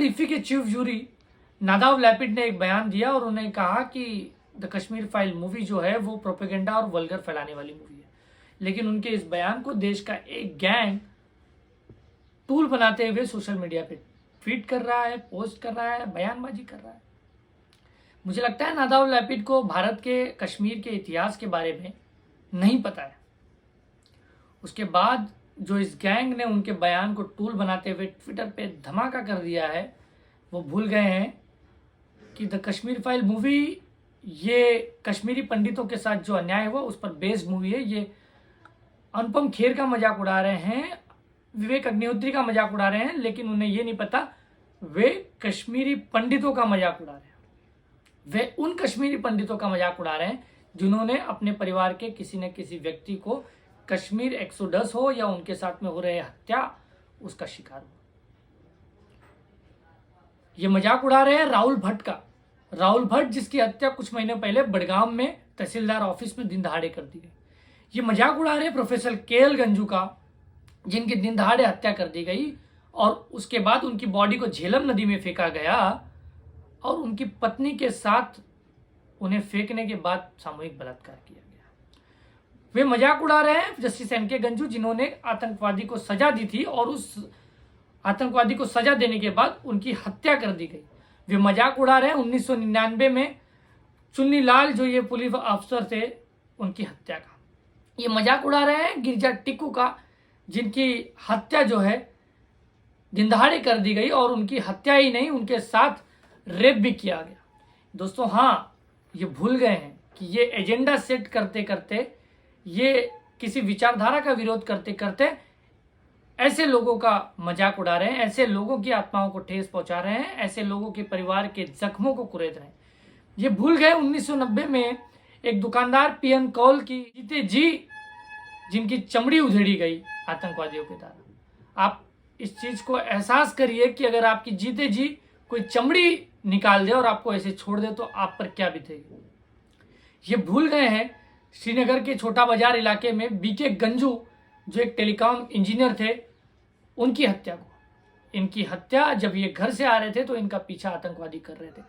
IFFI के chief jury नादाव Lapid ने एक बयान दिया और उन्होंने कहा कि द कश्मीर फाइल मूवी जो है वो प्रोपेगेंडा और वल्गर फैलाने वाली मूवी है। लेकिन उनके इस बयान को देश का एक गैंग टूल बनाते हुए सोशल मीडिया पे ट्वीट कर रहा है, पोस्ट कर रहा है, बयानबाजी कर रहा है। मुझे लगता है नादाव लैपिड को भारत के कश्मीर के इतिहास के बारे में नहीं पता है। उसके बाद जो इस गैंग ने उनके बयान को टूल बनाते हुए ट्विटर पे धमाका कर दिया है, वो भूल गए हैं कि द कश्मीर फाइल मूवी ये कश्मीरी पंडितों के साथ जो अन्याय हुआ उस पर बेस्ड मूवी है। ये अनुपम खेर का मजाक उड़ा रहे हैं, विवेक अग्निहोत्री का मजाक उड़ा रहे हैं, लेकिन उन्हें ये नहीं पता वे कश्मीरी पंडितों का मजाक उड़ा रहे हैं। वे उन कश्मीरी पंडितों का मजाक उड़ा रहे हैं जिन्होंने अपने परिवार के किसी न किसी व्यक्ति को कश्मीर एक्सोडस हो या उनके साथ में हो रहे हत्या उसका शिकार हो। ये मजाक उड़ा रहे हैं राहुल भट्ट का। राहुल भट्ट जिसकी हत्या कुछ महीने पहले बड़गाम में तहसीलदार ऑफिस में दिन दहाड़े कर दी गई। ये मजाक उड़ा रहे हैं प्रोफेसर KL गंजू का, जिनकी दिन दहाड़े हत्या कर दी गई और उसके बाद उनकी बॉडी को झेलम नदी में फेंका गया और उनकी पत्नी के साथ उन्हें फेंकने के बाद सामूहिक बलात्कार किया गया। वे मजाक उड़ा रहे हैं जस्टिस NK गंजू, जिन्होंने आतंकवादी को सजा दी थी और उस आतंकवादी को सजा देने के बाद उनकी हत्या कर दी गई। वे मजाक उड़ा रहे हैं 1999 में चुन्नी लाल जो ये पुलिस अफसर थे उनकी हत्या का। ये मजाक उड़ा रहे हैं गिरिजा टिक्कू का, जिनकी हत्या जो है दिन दहाड़े कर दी गई और उनकी हत्या ही नहीं उनके साथ रेप भी किया गया। दोस्तों हाँ, ये भूल गए हैं कि ये एजेंडा सेट करते करते, ये किसी विचारधारा का विरोध करते करते ऐसे लोगों का मजाक उड़ा रहे हैं, ऐसे लोगों की आत्माओं को ठेस पहुंचा रहे हैं, ऐसे लोगों के परिवार के जख्मों को कुरेद रहे हैं। ये भूल गए 1990 में एक दुकानदार PN कौल की जीते जी जिनकी चमड़ी उधेड़ी गई आतंकवादियों के द्वारा। आप इस चीज को एहसास करिए कि अगर आपकी जीते जी कोई चमड़ी निकाल दे और आपको ऐसे छोड़ दे तो आप पर क्या बीतेगी। ये भूल गए हैं श्रीनगर के छोटा बाजार इलाके में BK गंजू जो एक टेलीकॉम इंजीनियर थे, उनकी हत्या को। इनकी हत्या जब ये घर से आ रहे थे तो इनका पीछा आतंकवादी कर रहे थे।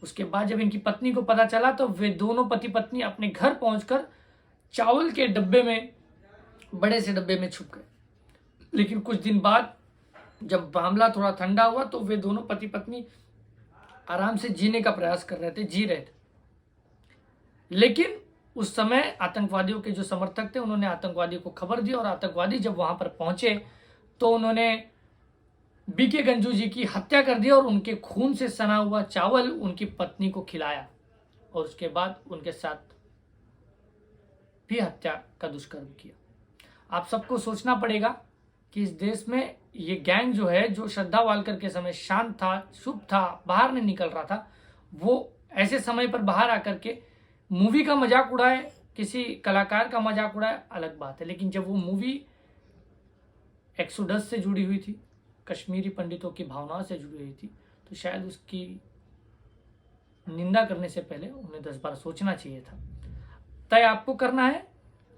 उसके बाद जब इनकी पत्नी को पता चला तो वे दोनों पति पत्नी अपने घर पहुंचकर चावल के डब्बे में, बड़े से डब्बे में छुप गए। लेकिन कुछ दिन बाद जब मामला थोड़ा ठंडा हुआ तो वे दोनों पति पत्नी आराम से जीने का प्रयास कर रहे थे, जी रहे थे। लेकिन उस समय आतंकवादियों के जो समर्थक थे उन्होंने आतंकवादियों को खबर दी और आतंकवादी जब वहां पर पहुंचे तो उन्होंने BK गंजू जी की हत्या कर दी और उनके खून से सना हुआ चावल उनकी पत्नी को खिलाया और उसके बाद उनके साथ भी हत्या का दुष्कर्म किया। आप सबको सोचना पड़ेगा कि इस देश में ये गैंग जो है, जो श्रद्धा वालकर के समय शांत था, शुभ था, बाहर नहीं निकल रहा था, वो ऐसे समय पर बाहर आकर के मूवी का मजाक उड़ाए, किसी कलाकार का मजाक उड़ाए, अलग बात है। लेकिन जब वो मूवी एक्सोडस से जुड़ी हुई थी, कश्मीरी पंडितों की भावनाओं से जुड़ी हुई थी, तो शायद उसकी निंदा करने से पहले उन्हें 10 बार सोचना चाहिए था। तय आपको करना है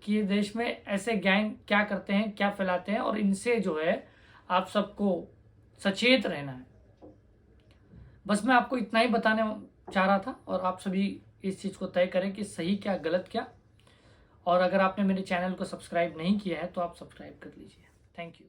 कि ये देश में ऐसे गैंग क्या करते हैं, क्या फैलाते हैं, और इनसे जो है आप सबको सचेत रहना है। बस मैं आपको इतना ही बताने चाह रहा था और आप सभी इस चीज़ को तय करें कि सही क्या, गलत क्या। और अगर आपने मेरे चैनल को सब्सक्राइब नहीं किया है तो आप सब्सक्राइब कर लीजिए। Thank you.